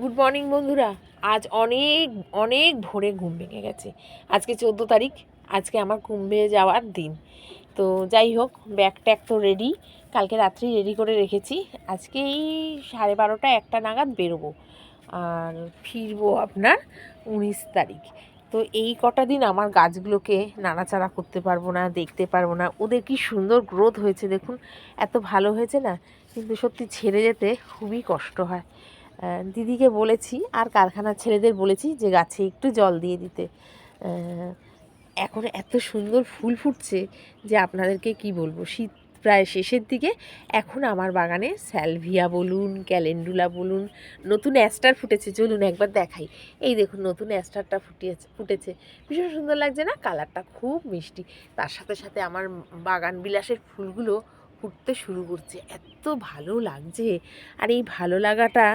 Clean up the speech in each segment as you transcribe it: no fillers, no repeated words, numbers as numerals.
Good morning বন্ধুরা। আজ অনেক অনেক ভোরে ঘুম ভেঙে গেছে। আজকে 14 তারিখ, আজকে আমার কুম্ভে যাওয়ার দিন। তো যাই হোক, ব্যাগ ট্যাগ তো রেডি, কালকে রাত্রি রেডি করে রেখেছি। আজকে এই 12:30 একটা নাগাদ বেরোবো, আর ফিরবো আপনার 19 তারিখ। তো এই কটা দিন আমার গাছগুলোকে নাড়াচাড়া করতে পারবো না, দেখতে পারবো না। ওদের কি সুন্দর গ্রোথ হয়েছে দেখুন, এত ভালো হয়েছে না, কিন্তু সত্যি ছেড়ে যেতে খুবই কষ্ট হয়। দিদিকে বলেছি আর কারখানার ছেলেদের বলেছি যে গাছে একটু জল দিয়ে দিতে। এখন এত সুন্দর ফুল ফুটছে যে আপনাদেরকে কি বলবো। শীত প্রায় শেষের দিকে। এখন আমার বাগানে স্যালভিয়া বলুন, ক্যালেন্ডুলা বলুন, নতুন অ্যাস্টার ফুটেছে। চলুন একবার দেখাই। এই দেখুন, নতুন অ্যাস্টারটা ফুটেছে। ভীষণ সুন্দর লাগছে না? কালারটা খুব মিষ্টি। তার সাথে সাথে আমার বাগান বিলাসের ফুলগুলো ফুটতে শুরু করছে, এত ভালো লাগছে। আর এই ভালো লাগাটা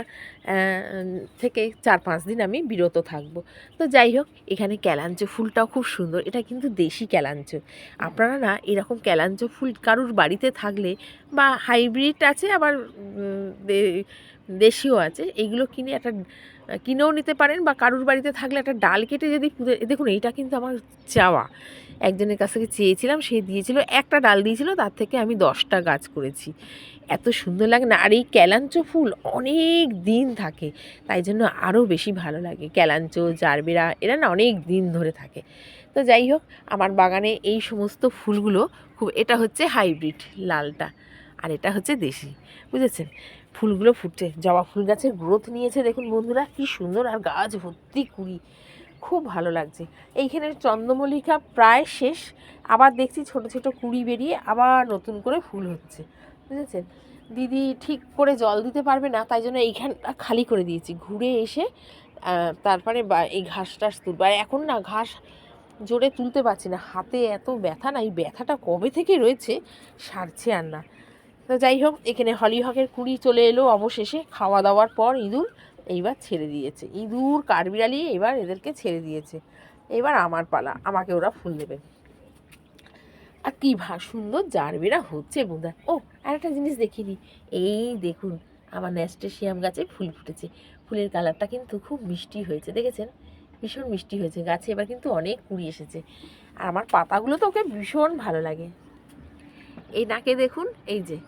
থেকে 4-5 দিন আমি বিরত থাকবো। তো যাই হোক, এখানে ক্যালাঞ্চো ফুলটাও খুব সুন্দর। এটা কিন্তু দেশি ক্যালাঞ্চো। আপনারা না এরকম ক্যালাঞ্চো ফুল কারুর বাড়িতে থাকলে, বা হাইব্রিড আছে আবার দেশিও আছে, এইগুলো কিনেও নিতে পারেন, বা কারুর বাড়িতে থাকলে একটা ডাল কেটে যদি দেখুন, এইটা কিন্তু আমার চাওয়া। একজনের কাছ থেকে চেয়েছিলাম, সে দিয়েছিল, একটা ডাল দিয়েছিল, তার থেকে আমি 10টা গাছ করেছি। এত সুন্দর লাগে না। আর এই ক্যালাঞ্চো ফুল অনেক দিন থাকে, তাই জন্য আরও বেশি ভালো লাগে। ক্যালাঞ্চো, জারবেরা, এরা না অনেক দিন ধরে থাকে। তো যাই হোক, আমার বাগানে এই সমস্ত ফুলগুলো এটা হচ্ছে হাইব্রিড লালটা, আর এটা হচ্ছে দেশি, বুঝেছেন? ফুলগুলো ফুটছে, জবা ফুল গাছের গ্রোথ নিয়েছে দেখুন বন্ধুরা, কি সুন্দর। আর গাছ ভর্তি কুড়ি, খুব ভালো লাগছে। এইখানে চন্দ্রমল্লিকা প্রায় শেষ, আবার দেখছি ছোট ছোট কুড়ি বেরিয়ে আবার নতুন করে ফুল হচ্ছে, বুঝেছেন? দিদি ঠিক করে জল দিতে পারবে না, তাই জন্য এইখানটা খালি করে দিয়েছি। ঘুরে এসে তারপরে এই ঘাস টাস তুলবো। আর এখন না ঘাস জোরে তুলতে পারছি না, হাতে এত ব্যথা না, এই ব্যথাটা কবে থেকে রয়েছে সারছে আর না। তো যাই হোক, এখানে হলিহকের কুড়ি চলে এলো অবশেষে। খাওয়া দাওয়ার পর ইঁদুর এইবার ছেড়ে দিয়েছে, ইঁদুর কাঠবিড়ালি এবার এদেরকে ছেড়ে দিয়েছে। এবার আমার পালা, আমাকে ওরা ফুল দেবে। আর কী সুন্দর জারবেরা হচ্ছে বোধহয়। ও, আর একটা জিনিস দেখিনি, এই দেখুন, আমার ন্যাস্টেশিয়াম গাছে ফুল ফুটেছে। ফুলের কালারটা কিন্তু খুব মিষ্টি হয়েছে, দেখেছেন? ভীষণ মিষ্টি হয়েছে গাছে। এবার কিন্তু অনেক কুড়ি এসেছে। আর আমার পাতাগুলো তো ওকে ভীষণ ভালো লাগে। এই নাকে দেখুন, এই যে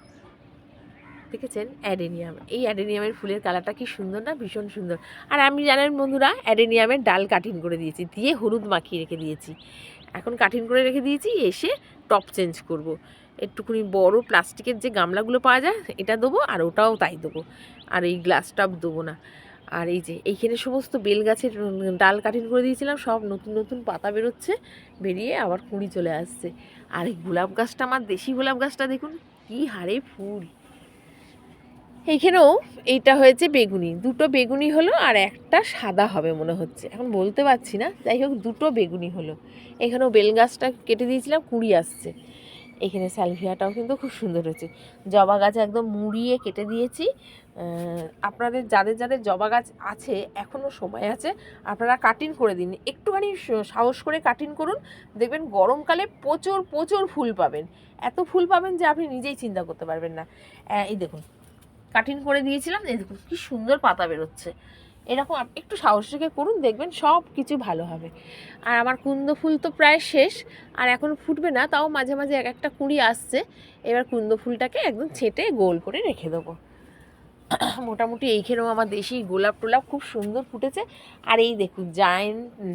দেখেছেন অ্যাডেনিয়াম, এই অ্যাডেনিয়ামের ফুলের কালারটা কি সুন্দর না, ভীষণ সুন্দর। আর আমি জানেন বন্ধুরা, অ্যাডেনিয়ামের ডাল কাটিং করে দিয়েছি, দিয়ে হলুদ মাখিয়ে রেখে দিয়েছি। এখন কাটিং করে রেখে দিয়েছি, এসে টপ চেঞ্জ করব। একটুখানি বড় প্লাস্টিকের যে গামলাগুলো পাওয়া যায়, এটা দেবো, আর ওটাও তাই দেবো। আর এই গ্লাস টপ দেবো না। আর এই যে এইখানে সমস্ত বেল গাছের ডাল কাটিং করে দিয়েছিলাম, সব নতুন নতুন পাতা বেরোচ্ছে, বেরিয়ে আবার কুঁড়ি চলে আসছে। আর এই গোলাপ গাছটা, আমার দেশি গোলাপ গাছটা দেখুন কি হারে ফুল। এইখানেও এইটা হয়েছে বেগুনি, দুটো বেগুনি হলো, আর একটা সাদা হবে মনে হচ্ছে, এখন বলতে পারছি না। যাই হোক, দুটো বেগুনি হলো। এখানেও বেল গাছটা কেটে দিয়েছিলাম, কুঁড়ি আসছে। এখানে স্যালভিয়াটাও কিন্তু খুব সুন্দর হয়েছে। জবা গাছ একদম মুড়িয়ে কেটে দিয়েছি। আপনাদের যাদের যাদের জবা গাছ আছে, এখনও সময় আছে, আপনারা কাটিং করে দিন, একটুখানি সাহস করে কাটিং করুন। দেখবেন গরমকালে প্রচুর প্রচুর ফুল পাবেন, এত ফুল পাবেন যে আপনি নিজেই চিন্তা করতে পারবেন না। এই দেখুন, কাটিং করে দিয়েছিলাম, এই দেখুন কি সুন্দর পাতা বেরোচ্ছে। এরকম একটু সাহস রেখে করুন, দেখবেন সব কিছু ভালো হবে। আর আমার কুন্দ ফুল তো প্রায় শেষ, আর এখন ফুটবে না, তাও মাঝে মাঝে এক একটা কুঁড়ি আসছে। এবার কুন্দ ফুলটাকে একদম ছেটে গোল করে রেখে দেবো। মোটামুটি এইখানেও আমার দেশি গোলাপ টোলাপ খুব সুন্দর ফুটেছে। আর এই দেখুন,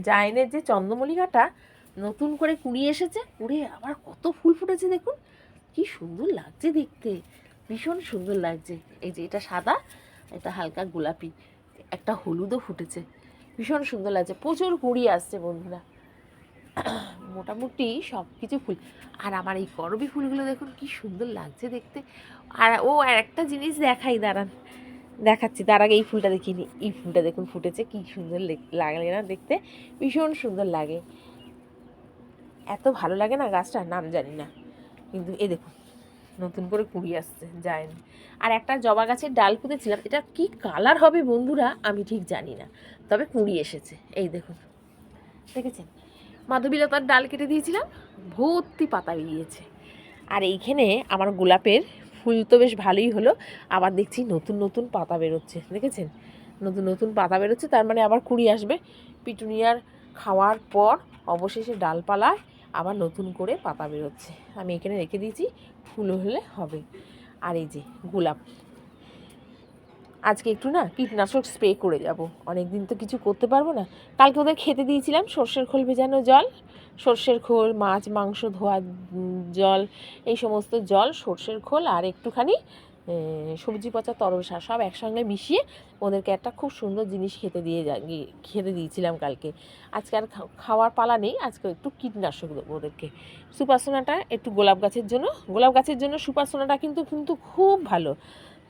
জায়নের যে চন্দ্রমল্লিকাটা নতুন করে কুঁড়ি এসেছে, কুড়ে আবার কত ফুল ফুটেছে দেখুন, কি সুন্দর লাগছে দেখতে, ভীষণ সুন্দর লাগছে। এই যে এটা সাদা, এটা হালকা গোলাপি, একটা হলুদও ফুটেছে, ভীষণ সুন্দর লাগছে। প্রচুর কুঁড়ি আসছে বন্ধুরা, মোটামুটি সব কিছু ফুল। আর আমার এই করবী ফুলগুলো দেখুন কি সুন্দর লাগছে দেখতে। আর আর একটা জিনিস দেখাই, দাঁড়ান দেখাচ্ছি, তার আগে এই ফুলটা দেখিনি। এই ফুলটা দেখুন ফুটেছে, কি সুন্দর লাগে না দেখতে, ভীষণ সুন্দর লাগে। এত ভালো লাগে না গাছটার, নাম জানি না, কিন্তু এ দেখুন নতুন করে কুঁড়ি আসছে যায়নি। আর একটা জবা গাছের ডাল পুঁতেছিলাম, এটা কি কালার হবে বন্ধুরা আমি ঠিক জানি না, তবে কুঁড়ি এসেছে। এই দেখুন, দেখেছেন? মাধবীলতার ডাল কেটে দিয়েছিলাম, ভর্তি পাতা বেরিয়েছে। আর এইখানে আমার গোলাপের ফুল তো বেশ ভালোই হলো, আবার দেখছি নতুন নতুন পাতা বেরোচ্ছে, দেখেছেন? নতুন নতুন পাতা বেরোচ্ছে, তার মানে আবার কুড়ি আসবে। পিটুনিয়ার খাওয়ার পর অবশেষে ডালপালায় আবার নতুন করে পাতা বেরোচ্ছে। আমি এখানে রেখে দিয়েছি, ফুল হলে হবে। আর এই যে গোলাপ, আজকে একটু না কীটনাশক স্প্রে করে যাব, অনেক দিন তো কিছু করতে পারবো না। কালকে ওদের খেতে দিয়েছিলাম সর্ষের খোল ভেজানো জল, সর্ষের খোল, মাছ মাংস ধোয়া জল, এই সমস্ত জল, সর্ষের খোল আর একটুখানি সবজি পচা তরল সার সব একসঙ্গে মিশিয়ে ওদেরকে একটা খুব সুন্দর জিনিস খেতে দিয়েছিলাম কালকে। আজকে আর খাওয়ার পালা নেই, আজকে একটু কীটনাশক দেবো ওদেরকে। সুপারসোনাটা একটু গোলাপ গাছের জন্য সুপারসোনাটা কিন্তু কিন্তু খুব ভালো।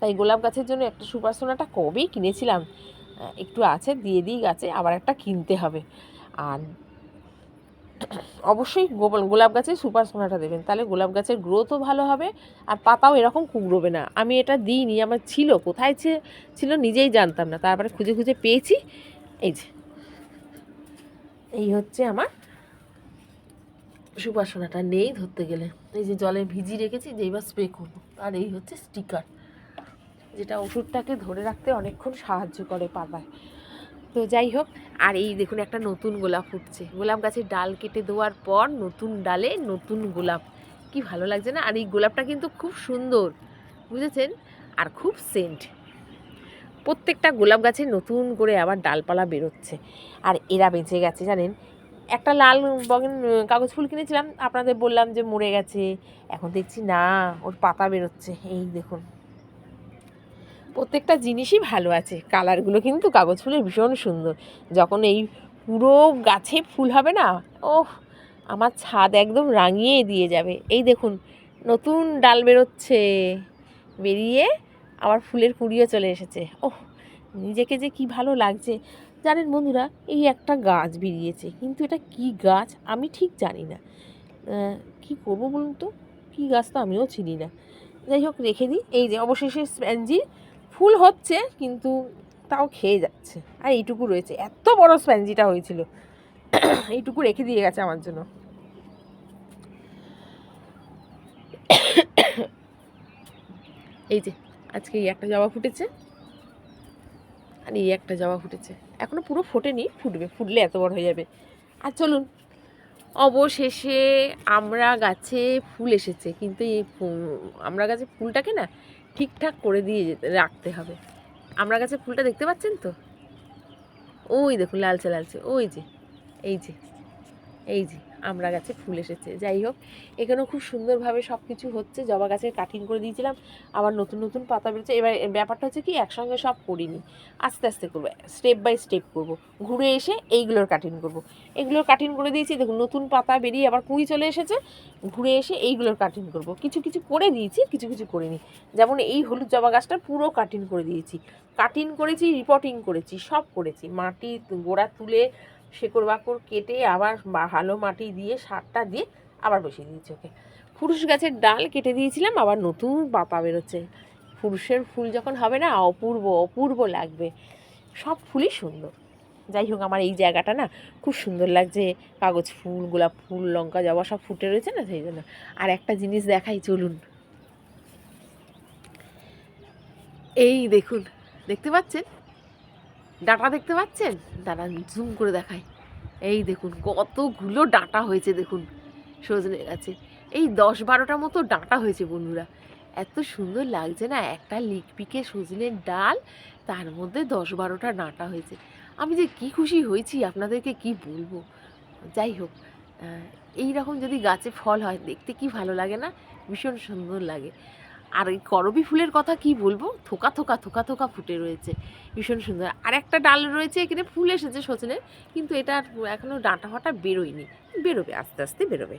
তাই গোলাপ গাছের জন্য একটা সুপারসোনাটা কবেই কিনেছিলাম, একটু আছে, দিয়ে দিই গাছে, আবার একটা কিনতে হবে। আর অবশ্যই গোলাপ গাছে সুপারসোনাটা দেবেন, তাহলে গোলাপ গাছের গ্রোথও ভালো হবে আর পাতাও এরকম কুঁকড়োবে না। আমি এটা দিইনি, আমার ছিল, কোথায় ছিল নিজেই জানতাম না, তারপরে খুঁজে খুঁজে পেয়েছি। এই যে এই হচ্ছে আমার সুপারসোনাটা, নেই ধরতে গেলে, এই যে জলে ভিজিয়ে রেখেছি, যেইবার স্প্রে করবো। আর এই হচ্ছে স্টিকার, যেটা ওষুধটাকে ধরে রাখতে অনেকক্ষণ সাহায্য করে পাতায়। তো যাই হোক, আর এই দেখুন একটা নতুন গোলাপ ফুটছে, গোলাপ গাছের ডাল কেটে দেওয়ার পর নতুন ডালে নতুন গোলাপ, কি ভালো লাগছে না? আর এই গোলাপটা কিন্তু খুব সুন্দর, বুঝেছেন, আর খুব সেন্ট। প্রত্যেকটা গোলাপ গাছে নতুন করে আবার ডালপালা বেরোচ্ছে। আর এরা বেঁচে গেছে জানেন, একটা লাল বগেন কাগজ ফুল কিনেছিলাম, আপনাদের বললাম যে মরে গেছে, এখন দেখছি না, ওর পাতা বেরোচ্ছে। এই দেখুন, প্রত্যেকটা জিনিসই ভালো আছে, কালারগুলো কিন্তু কাগজ ফুলের ভীষণ সুন্দর। যখন এই পুরো গাছে ফুল হবে না, ওহ, আমার ছাদ একদম রাঙিয়ে দিয়ে যাবে। এই দেখুন নতুন ডাল বেরোচ্ছে, বেরিয়ে আবার ফুলের কুঁড়িও চলে এসেছে। ওহ, নিজেকে যে কি ভালো লাগছে। জানেন বন্ধুরা, এই একটা গাছ বেরিয়েছে, কিন্তু এটা কি গাছ আমি ঠিক জানি না, কি করবো বলুন তো, কী গাছ তো আমিও চিনি না। যাই হোক, রেখে দিই। এই যে অবশেষে স্প্যানজি ফুল হচ্ছে, কিন্তু তাও খেয়ে যাচ্ছে। আর এইটুকু রয়েছে, এত বড় স্প্যানজিটা হয়েছিল, এইটুকু রেখে দিয়ে গেছে আমার জন্য। এই যে আজকে এই একটা জবা ফুটেছে, আর এই একটা জবা ফুটেছে, এখনো পুরো ফোটেনি, ফুটবে, ফুটলে এত বড় হয়ে যাবে। আর চলুন, অবশেষে আমরা গাছে ফুল এসেছে, কিন্তু এই আমরা গাছে ফুলটাকে না ঠিকঠাক করে দিয়ে রাখতে হবে। আমরা গাছে ফুলটা দেখতে পাচ্ছেন তো, ওই দেখুন লালচে লালচে, ওই যে, এই যে, এই যে আমরা গাছে ফুল এসেছে। যাই হোক, এখানেও খুব সুন্দরভাবে সব কিছু হচ্ছে। জবা গাছের কাটিং করে দিয়েছিলাম, আবার নতুন নতুন পাতা বেরোচ্ছে। এবার ব্যাপারটা হচ্ছে কি, একসঙ্গে সব করিনি, আস্তে আস্তে করবো, স্টেপ বাই স্টেপ করব। ঘুরে এসে এইগুলোর কাটিং করব। এগুলোর কাটিং করে দিয়েছি, দেখুন নতুন পাতা বেরিয়ে আবার কুঁড়ি চলে এসেছে। ঘুরে এসে এইগুলোর কাটিং করব। কিছু কিছু করে দিয়েছি, কিছু কিছু করিনি। যেমন এই হলুদ জবা গাছটা পুরো কাটিং করে দিয়েছি, কাটিং করেছি, রিপোর্টিং করেছি, সব করেছি। মাটি গোড়া তুলে শেকড় বাকড় কেটে আবার ভালো মাটি দিয়ে সারটা দিয়ে আবার বসিয়ে দিয়েছি ওকে। ফুরুষ গাছের ডাল কেটে দিয়েছিলাম, আবার নতুন পাতা বেরোচ্ছে। ফুরুষের ফুল যখন হবে না, অপূর্ব অপূর্ব লাগবে, সব ফুলই সুন্দর। যাই হোক, আমার এই জায়গাটা না খুব সুন্দর লাগছে, কাগজ ফুল, গোলাপ ফুল, লঙ্কা জবা সব ফুটে রয়েছে না, সেই জন্য। আর একটা জিনিস দেখাই, চলুন। এই দেখুন, দেখতে পাচ্ছেন ডাঁটা, দেখতে পাচ্ছেন? দাঁড়ান জুম করে দেখাই। এই দেখুন কতগুলো ডাঁটা হয়েছে, দেখুন সজনে গাছে এই 10-12টা মতো ডাঁটা হয়েছে বন্ধুরা। এত সুন্দর লাগছে না, একটা লিকপিকে সজনের ডাল, তার মধ্যে 10-12টা ডাঁটা হয়েছে। আমি যে কি খুশি হয়েছি আপনাদেরকে কি বলবো। যাই হোক, এই রকম যদি গাছে ফল হয়, দেখতে কি ভালো লাগে না, ভীষণ সুন্দর লাগে। আর এই করবী ফুলের কথা কি বলবো, থোকা থোকা থোকা থোকা ফুটে রয়েছে, ভীষণ সুন্দর। আর একটা ডাল রয়েছে, এখানে ফুল এসেছে সজনের, কিন্তু এটা এখনও ডাঁটা ফাটা বেরোয়নি, বেরোবে, আস্তে আস্তে বেরোবে।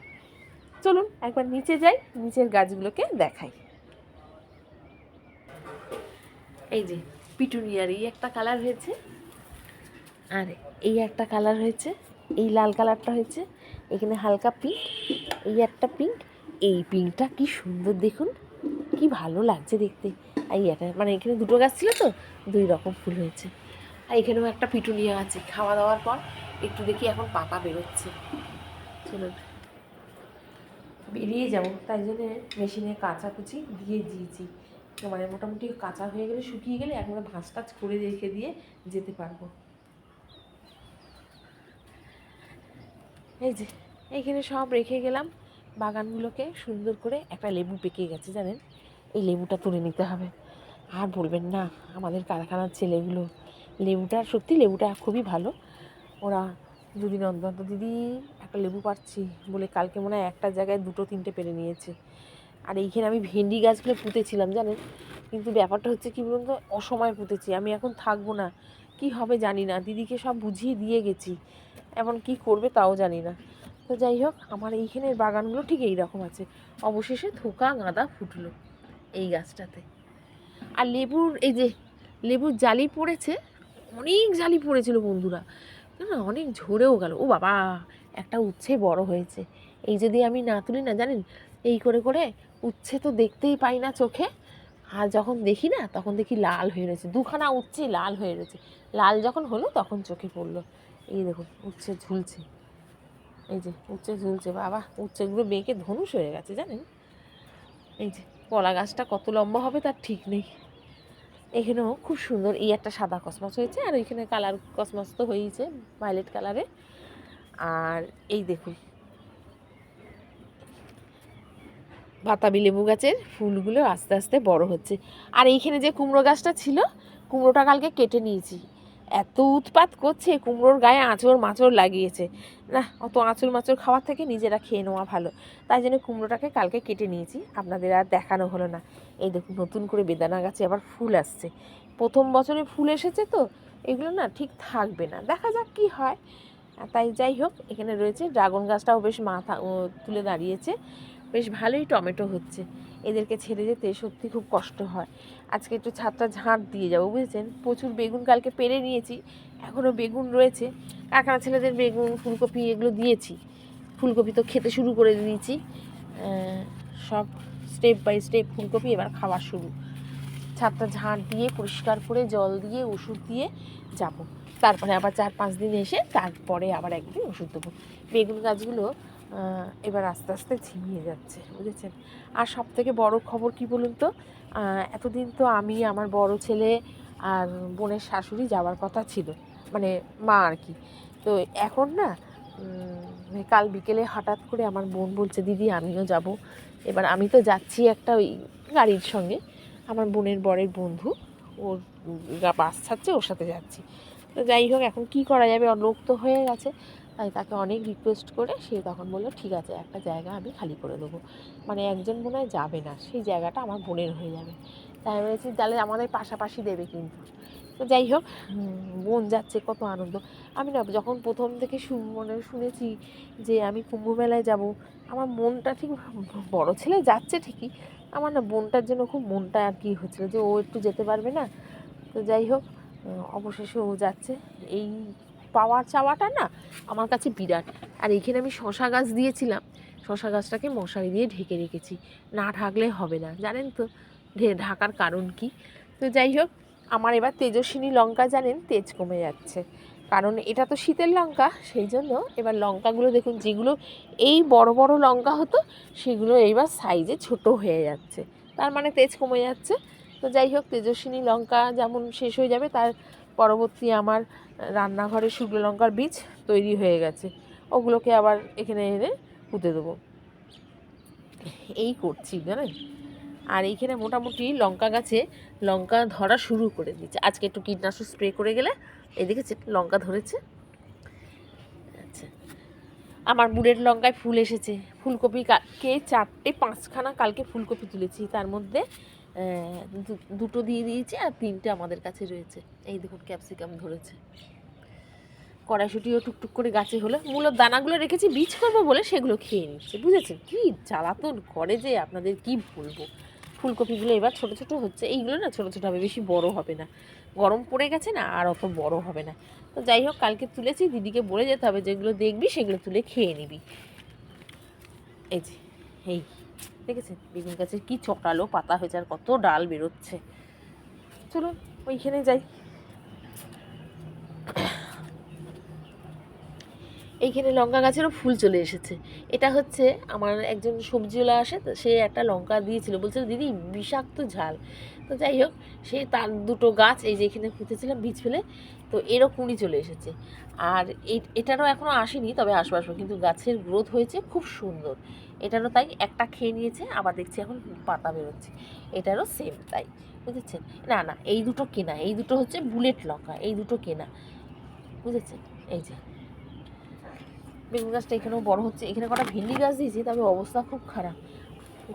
চলুন একবার নিচে যাই, নিচের গাছগুলোকে দেখাই। এই যে পিটুনিয়ার এই একটা কালার হয়েছে, আর এই একটা কালার হয়েছে, এই লাল কালারটা হয়েছে, এখানে হালকা পিঙ্ক, এই একটা পিঙ্ক, এই পিঙ্কটা কি সুন্দর দেখুন, কি ভালো লাগছে দেখতে। আর এটা মানে এখানে দুটো গাছ ছিল তো, 2 রকম ফুল হয়েছে। আর এখানেও একটা পিটুনিয়া আছে। খাওয়া দাওয়ার পর একটু দেখি এখন পাতা বেরোচ্ছে, চলুন বেরিয়ে যাবো, তাই জন্য মেশিনে কাচাকুচি দিয়ে দিয়েছি, মানে মোটামুটি কাঁচা হয়ে গেলে, শুকিয়ে গেলে একবারে ভাঁজ টাজ করে রেখে দিয়ে যেতে পারবো। এই যে এইখানে সব রেখে গেলাম বাগানগুলোকে সুন্দর করে। একটা লেবু পেকে গেছে জানেন, এই লেবুটা তুলে নিতে হবে। আর বলবেন না আমাদের কারখানার ছেলেগুলো, লেবুটা সত্যি লেবুটা খুবই ভালো। ওরা দুদিন অন্তর অন্তর দিদি একটা লেবু পাচ্ছি বলে কালকে মনে হয় একটা জায়গায় 2-3টে পেরে নিয়েছে। আর এইখানে আমি ভেন্ডি গাছগুলো পুঁতেছিলাম জানেন, কিন্তু ব্যাপারটা হচ্ছে কী বলুন তো, অসময়ে পুঁতেছি। আমি এখন থাকবো না, কি হবে জানি না, দিদিকে সব বুঝিয়ে দিয়ে গেছি, এখন কি করবে তাও জানি না। তো যাই হোক, আমার এইখানের বাগানগুলো ঠিক এই রকম আছে। অবশেষে থোকা গাঁদা ফুটলো এই গাছটাতে। আর লেবুর এই যে লেবুর জালি পড়েছে, অনেক জালি পড়েছিল বন্ধুরা, না অনেক ঝরেও গেল। ও বাবা, একটা উচ্ছে বড় হয়েছে। এই যদি আমি না তুলি না জানেন, এই করে করে উচ্ছে তো দেখতেই পাই না চোখে, আর যখন দেখি না তখন দেখি লাল হয়ে রয়েছে, 2খানা উচ্ছে লাল হয়ে রয়েছে। লাল যখন হলো তখন চোখে পড়লো। এই দেখুন উচ্ছে ঝুলছে, এই যে উচ্ছে ঝুলছে। বাবা, উচ্ছেগুলো বেঁকে ধনুষ হয়ে গেছে জানেন। এই যে কলা গাছটা কত লম্বা হবে তার ঠিক নেই। এখানেও খুব সুন্দর এই একটা সাদা কসমস হয়েছে, আর ওইখানে কালার কসমস তো হয়েছে ভায়োলেট কালারে। আর এই দেখুন বাতাবি লেবু গাছের ফুলগুলো আস্তে আস্তে বড় হচ্ছে। আর এইখানে যে কুমড়ো গাছটা ছিল, কুমড়োটা কালকে কেটে নিয়েছি। এত উৎপাত করছে, কুমড়োর গায়ে আঁচড় মাচড় লাগিয়েছে। না, অত আঁচড় মাচড় খাওয়ার থেকে নিজেরা খেয়ে নেওয়া ভালো। তাই জন্য কুমড়োটাকে কালকে কেটে নিয়েছি, আপনাদের আর দেখানো হলো না। এই দেখুন নতুন করে বেদানা গাছে আবার ফুল আসছে। প্রথম বছরে ফুল এসেছে তো এগুলো না ঠিক থাকবে না, দেখা যাক কি হয়। তাই যাই হোক, এখানে রয়েছে ড্রাগন গাছটাও বেশ মাথা তুলে দাঁড়িয়েছে, বেশ ভালোই টমেটো হচ্ছে। এদেরকে ছেড়ে যেতে সত্যি খুব কষ্ট হয়। আজকে একটু ছাদটা ঝাঁট দিয়ে যাবো বুঝেছেন। প্রচুর বেগুন কালকে পেরে নিয়েছি, এখনও বেগুন রয়েছে। কারখানা ছেলেদের বেগুন ফুলকপি এগুলো দিয়েছি, ফুলকপি তো খেতে শুরু করে দিয়েছি। সব স্টেপ বাই স্টেপ ফুলকপি এবার খাওয়া শুরু। ছাদটা ঝাঁট দিয়ে পরিষ্কার করে জল দিয়ে ওষুধ দিয়ে যাব, তারপরে আবার 4-5 দিন এসে তারপরে আবার একদিন ওষুধ দেবো। বেগুন গাছগুলো এবার আস্তে আস্তে ঝিমিয়ে যাচ্ছে বুঝেছেন। আর সব থেকে বড় খবর কি বলুন তো, এতদিন তো আমি, আমার বড় ছেলে আর বোনের শাশুড়ি যাওয়ার কথা ছিল, মানে মা আর কি। তো এখন না কাল বিকেলে হঠাৎ করে আমার বোন বলছে দিদি আমিও যাব। এবার আমি তো যাচ্ছি একটা ওই গাড়ির সঙ্গে, আমার বোনের বরের বন্ধু, ওর বাস ছাড়ছে, ওর সাথে যাচ্ছি। তো যাই হোক, এখন কি করা যাবে, লোক তো হয়ে গেছে। তাই তাকে অনেক রিকোয়েস্ট করে সে তখন বললো ঠিক আছে একটা জায়গা আমি খালি করে দেবো, মানে একজন মনে হয় যাবে না, সেই জায়গাটা আমার বোনের হয়ে যাবে। তাই বলেছি তাহলে আমাদের পাশাপাশি দেবে কিন্তু। তো যাই হোক, বোন যাচ্ছে, কত আনন্দ। আমি না যখন প্রথম থেকে শুনেছি যে আমি কুম্ভ মেলায় যাব, আমার মনটা ঠিক, বড় ছেলে যাচ্ছে ঠিকই, আমার না বোনটার জন্য খুব মনটা আর কি হচ্ছিলো যে ও একটু যেতে পারবে না। তো যাই হোক, অবশেষে ও যাচ্ছে। এই পাওয়ার চাওয়াটা না আমার কাছে বিরাট। আর এইখানে আমি শশা গাছ দিয়েছিলাম, শশা গাছটাকে মশারি দিয়ে ঢেকে রেখেছি, না ঢাকলে হবে না জানেন তো, ঢাকার কারণ কি। তো যাই হোক, আমার এবার তেজস্বিনী লঙ্কা জানেন তেজ কমে যাচ্ছে, কারণ এটা তো শীতের লঙ্কা, সেই জন্য এবার লঙ্কাগুলো দেখুন, যেগুলো এই বড় বড় লঙ্কা হতো সেগুলো এইবার সাইজে ছোট হয়ে যাচ্ছে, তার মানে তেজ কমে যাচ্ছে। তো যাই হোক, তেজস্বিনী লঙ্কা যেমন শেষ হয়ে যাবে, তার পরবর্তী আমার রান্নাঘরে শুকনো লঙ্কার বীজ তৈরি হয়ে গেছে, ওগুলোকে আবার এখানে এনে পুঁতে দেবো, এই করছি জানেন। আর এইখানে মোটামুটি লঙ্কা গাছে লঙ্কা ধরা শুরু করে দিচ্ছে, আজকে একটু কীটনাশক স্প্রে করে গেলে এদিকে লঙ্কা ধরেছে। আচ্ছা, আমার বুড়ের লঙ্কায় ফুল এসেছে, ফুলকপি কে 4-5খানা কালকে ফুলকপি তুলেছি, তার মধ্যে 2টো দিয়ে দিয়েছি আর 3টে আমাদের কাছে রয়েছে। এই দেখুন ক্যাপসিকাম ধরেছে, কড়াইশুঁটিও টুকটুক করে গাছে হলো। মূলত দানাগুলো রেখেছি বীজ করবো বলে সেগুলো খেয়ে নিচ্ছে বুঝেছেন। কি জ্বালাতন করে যে আপনাদের কি বলবো। ফুলকপিগুলো এবার ছোট ছোট হচ্ছে, এইগুলো না ছোট ছোট হবে, বেশি বড় হবে না, গরম পড়ে গেছে না, আর অত বড় হবে না। তো যাই হোক, কালকে তুলেছি, দিদিকে বলে যেতে হবে যেগুলো দেখবি সেগুলো তুলে খেয়ে নিবি। এই যে এই দেখেছেন বেগুন গাছের কি চটালো পাতা হয়েছে, আর কত ডাল বেরোচ্ছে। চলুন ওইখানে যাই। এইখানে লঙ্কা গাছেরও ফুল চলে এসেছে। এটা হচ্ছে আমার একজন সবজিওয়ালা আসে, তো সে একটা লঙ্কা দিয়েছিল, বলছিল দিদি বিষাক্ত ঝাল। তো যাই হোক, সে তার দুটো গাছ এই যে এখানে পুঁতেছিলাম বীজ ফেলে, তো এরও কুঁড়ি চলে এসেছে। আর এটারও এখনও আসেনি, তবে আসবে আসবে, কিন্তু গাছের গ্রোথ হয়েছে খুব সুন্দর। এটারও তাই একটা খেয়ে নিয়েছে, আবার দেখছি এখন পাতা বেরোচ্ছে। এটারও সেম তাই, বুঝেছেন? না না, এই দুটো কেনা, এই দুটো হচ্ছে বুলেট লঙ্কা, এই দুটো কেনা, বুঝেছেন? এই যে বেগুন গাছটা এখানেও বড় হচ্ছে। এখানে কটা ভেন্ডি গাছ দিয়েছি, তবে অবস্থা খুব খারাপ।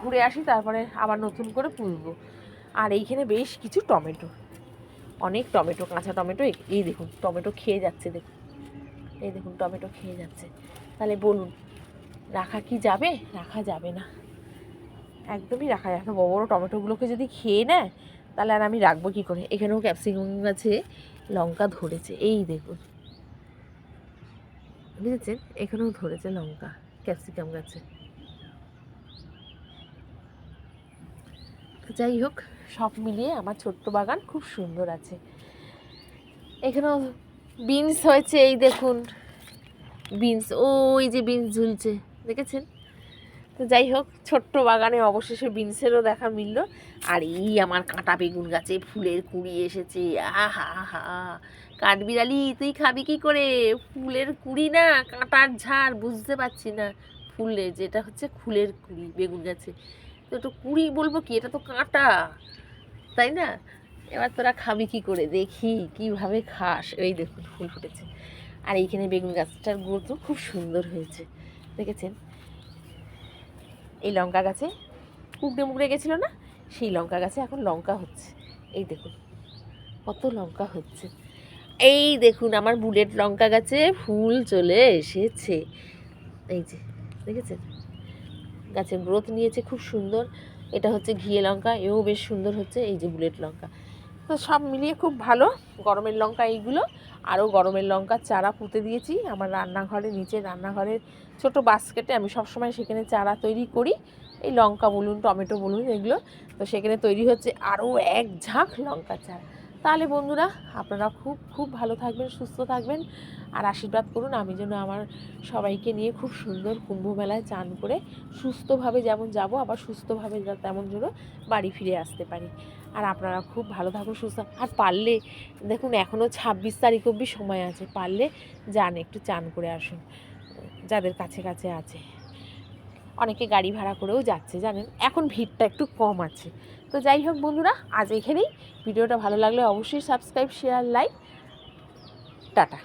ঘুরে আসি, তারপরে আবার নতুন করে পুষবো। আর এইখানে বেশ কিছু টমেটো, অনেক টমেটো, কাঁচা টমেটো। এই দেখুন টমেটো খেয়ে যাচ্ছে, দেখুন এই দেখুন টমেটো খেয়ে যাচ্ছে। তাহলে বলুন, রাখা কি যাবে? রাখা যাবে না, একদমই রাখা যাবে না। বড় বড় টমেটোগুলোকে যদি খেয়ে নেয়, তাহলে আর আমি রাখবো কী করে? এখানেও ক্যাপসিকাম গাছে লঙ্কা ধরেছে, এই দেখুন, বুঝেছেন? এখানেও ধরেছে লঙ্কা ক্যাপসিকাম গাছে। যাই হোক, সব মিলিয়ে আমার ছোট্ট বাগান খুব সুন্দর আছে। এখানেও বিনস হয়েছে, এই দেখুন বিনস, ওই যে বিনস ঝুলছে, দেখেছেন? তো যাই হোক, ছোট্ট বাগানে অবশেষে বিনসেরও দেখা মিলল। আর এই আমার কাঁটা বেগুন গাছে ফুলের কুঁড়ি এসেছে, আহা হা! কাঠবিড়ালি তুই খাবি কি করে? ফুলের কুঁড়ি না কাঁটার ঝাড়, বুঝতে পারছি না। ফুলে যেটা হচ্ছে ফুলের কুঁড়ি বেগুন গাছে, তো একটু কুঁড়ি বলবো কি, এটা তো কাঁটা, তাই না? এবার তোরা খাবি কি করে দেখি, কিভাবে খাস? এই দেখুন ফুল ফুটেছে। আর এইখানে বেগুন গাছটার গ্রোথও খুব সুন্দর হয়েছে, দেখেছেন? এই লঙ্কা গাছে কুকড়ে মুকড়ে গেছিলো না, সেই লঙ্কা গাছে এখন লঙ্কা হচ্ছে, এই দেখুন কত লঙ্কা হচ্ছে। এই দেখুন আমার বুলেট লঙ্কা গাছে ফুল চলে এসেছে, এই যে দেখেছেন? গাছের গ্রোথ নিয়েছে খুব সুন্দর। এটা হচ্ছে ঘিয়ে লঙ্কা, এও বেশ সুন্দর হচ্ছে, এই যে বুলেট লঙ্কা। তো সব মিলিয়ে খুব ভালো। গরমের লঙ্কা এইগুলো, আরও গরমের লঙ্কার চারা পুঁতে দিয়েছি আমার রান্নাঘরের নিচে, রান্নাঘরের ছোট বাস্কেটে। আমি সবসময় সেখানে চারা তৈরি করি, এই লঙ্কা বলুন টমেটো বলুন এগুলো, তো সেখানে তৈরি হচ্ছে আরও এক ঝাঁক লঙ্কা চারা। তাহলে বন্ধুরা, আপনারা খুব খুব ভালো থাকবেন, সুস্থ থাকবেন, আর আশীর্বাদ করুন আমি যেন আমার সবাইকে নিয়ে খুব সুন্দর কুম্ভ মেলায় চান করে সুস্থভাবে যেমন যাব, আবার সুস্থভাবে তেমন যেন বাড়ি ফিরে আসতে পারি। আর আপনারা খুব ভালো থাকুন, সুস্থ। আর পারলে দেখুন, এখনও 26 তারিখ অবধি সময় আছে, পারলে যান একটু চান করে আসুন, যাদের কাছে কাছে আছে। অনেকে গাড়ি ভাড়া করেও যাচ্ছে, জানেন, এখন ভিড়টা একটু কম আছে। তো যাই হোক বন্ধুরা, আজ এখানেই। ভিডিওটা ভালো লাগলে অবশ্যই সাবস্ক্রাইব, শেয়ার, লাইক। টাটা।